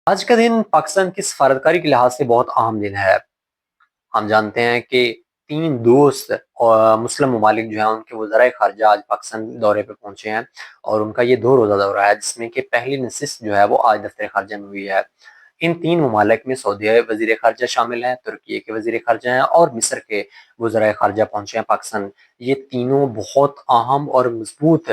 آج کا دن پاکستان کی سفارتکاری کے لحاظ سے بہت اہم دن ہے۔ ہم جانتے ہیں کہ 3 دوست اور مسلم ممالک جو ہیں ان کے وزرائے خارجہ آج پاکستان دورے پہ پہنچے ہیں، اور ان کا یہ 2 روزہ دورہ ہے جس میں کہ پہلی نشست جو ہے وہ آج دفتر خارجہ میں ہوئی ہے۔ ان 3 ممالک میں سعودی وزیر خارجہ شامل ہیں، ترکی کے وزیر خارجہ ہیں اور مصر کے وزرائے خارجہ پہنچے ہیں پاکستان۔ یہ تینوں بہت اہم اور مضبوط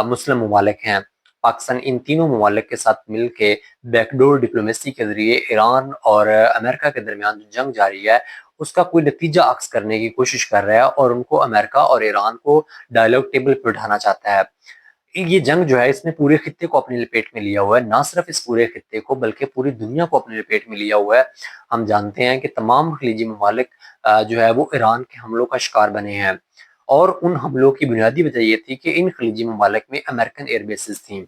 مسلم ممالک ہیں۔ پاکستان ان تینوں ممالک کے ساتھ مل کے بیک ڈور ڈپلومیسی کے ذریعے ایران اور امریکہ کے درمیان جو جنگ جاری ہے اس کا کوئی نتیجہ عکس کرنے کی کوشش کر رہا ہے، اور ان کو امریکہ اور ایران کو ڈائیلاگ ٹیبل پہ بٹھانا چاہتا ہے۔ یہ جنگ جو ہے اس نے پورے خطے کو اپنی لپیٹ میں لیا ہوا ہے، نہ صرف اس پورے خطے کو بلکہ پوری دنیا کو اپنی لپیٹ میں لیا ہوا ہے۔ ہم جانتے ہیں کہ تمام خلیجی ممالک جو ہے وہ ایران کے حملوں کا شکار بنے ہیں، اور ان حملوں کی بنیادی وجہ یہ تھی کہ ان خلیجی ممالک میں امریکن ایئر بیسز تھیں۔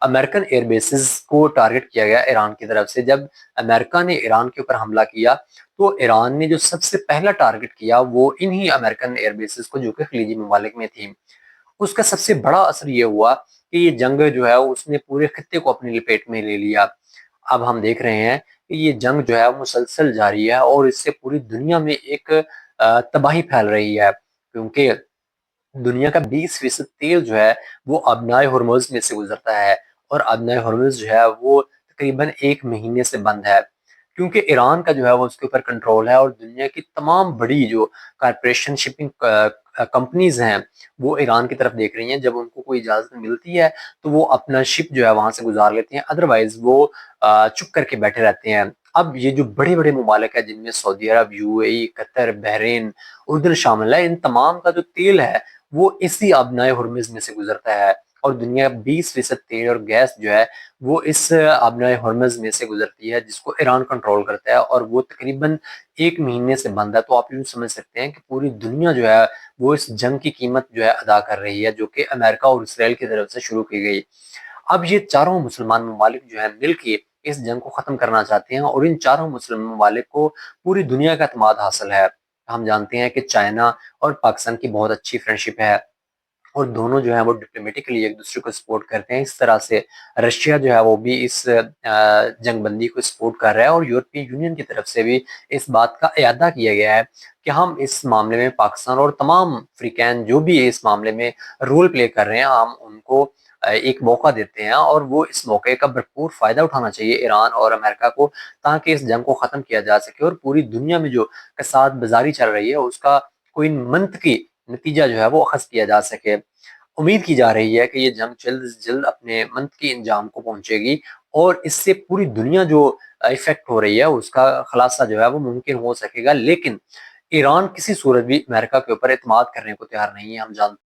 امریکن ایئر بیسز کو ٹارگٹ کیا گیا ایران کی طرف سے۔ جب امریکہ نے ایران کے اوپر حملہ کیا تو ایران نے جو سب سے پہلا ٹارگٹ کیا وہ انہی امریکن ایئر بیسز کو جو کہ خلیجی ممالک میں تھیں۔ اس کا سب سے بڑا اثر یہ ہوا کہ یہ جنگ جو ہے اس نے پورے خطے کو اپنی لپیٹ میں لے لیا۔ اب ہم دیکھ رہے ہیں کہ یہ جنگ جو ہے مسلسل جاری ہے، اور اس سے پوری دنیا میں ایک تباہی پھیل رہی ہے، کیونکہ دنیا کا 20% تیل جو ہے وہ ابنائے ہرمز میں سے گزرتا ہے، اور ابنائے ہرمز جو ہے وہ تقریباً 1 مہینے سے بند ہے، کیونکہ ایران کا جو ہے وہ اس کے اوپر کنٹرول ہے، اور دنیا کی تمام بڑی جو کارپوریشن شپنگ کمپنیز ہیں وہ ایران کی طرف دیکھ رہی ہیں۔ جب ان کو کوئی اجازت ملتی ہے تو وہ اپنا شپ جو ہے وہاں سے گزار لیتے ہیں، ادروائز وہ چپ کر کے بیٹھے رہتے ہیں۔ اب یہ جو بڑے بڑے ممالک ہیں جن میں سعودی عرب، UAE، قطر، بحرین، اردن شامل ہے، ان تمام کا جو تیل ہے وہ اسی آبنائے ہرمز میں سے گزرتا ہے، اور دنیا 20% تیل اور گیس جو ہے وہ اس آبنائے ہرمز میں سے گزرتی ہے، جس کو ایران کنٹرول کرتا ہے، اور وہ تقریباً 1 مہینے سے بند ہے۔ تو آپ یوں سمجھ سکتے ہیں کہ پوری دنیا جو ہے وہ اس جنگ کی قیمت جو ہے ادا کر رہی ہے، جو کہ امریکہ اور اسرائیل کی طرف سے شروع کی گئی۔ اب یہ چاروں مسلمان ممالک جو ہیں مل کے اس جنگ کو ختم کرنا چاہتے ہیں، اور ان چاروں مسلم ممالک کو پوری دنیا کا اعتماد حاصل ہے۔ ہم جانتے ہیں کہ چائنا اور پاکستان کی بہت اچھی فرینڈشپ ہے، اور دونوں جو ہیں وہ ڈپلومیٹکلی ایک دوسرے کو سپورٹ کرتے ہیں۔ اس طرح سے رشیا جو ہے وہ بھی اس جنگ بندی کو سپورٹ کر رہا ہے، اور یورپی یونین کی طرف سے بھی اس بات کا اعادہ کیا گیا ہے کہ ہم اس معاملے میں پاکستان اور تمام فریقین جو بھی اس معاملے میں رول پلے کر رہے ہیں ہم ان کو ایک موقع دیتے ہیں، اور وہ اس موقع کا بھرپور فائدہ اٹھانا چاہیے ایران اور امریکہ کو، تاکہ اس جنگ کو ختم کیا جا سکے، اور پوری دنیا میں جو کساد بازاری چل رہی ہے اس کا کوئی منطقی نتیجہ جو ہے وہ اخذ کیا جا سکے۔ امید کی جا رہی ہے کہ یہ جنگ جلد سے جلد اپنے منطقی انجام کو پہنچے گی، اور اس سے پوری دنیا جو افیکٹ ہو رہی ہے اس کا خلاصہ جو ہے وہ ممکن ہو سکے گا، لیکن ایران کسی صورت بھی امریکہ کے اوپر اعتماد کرنے کو تیار نہیں ہے۔ ہم جانتے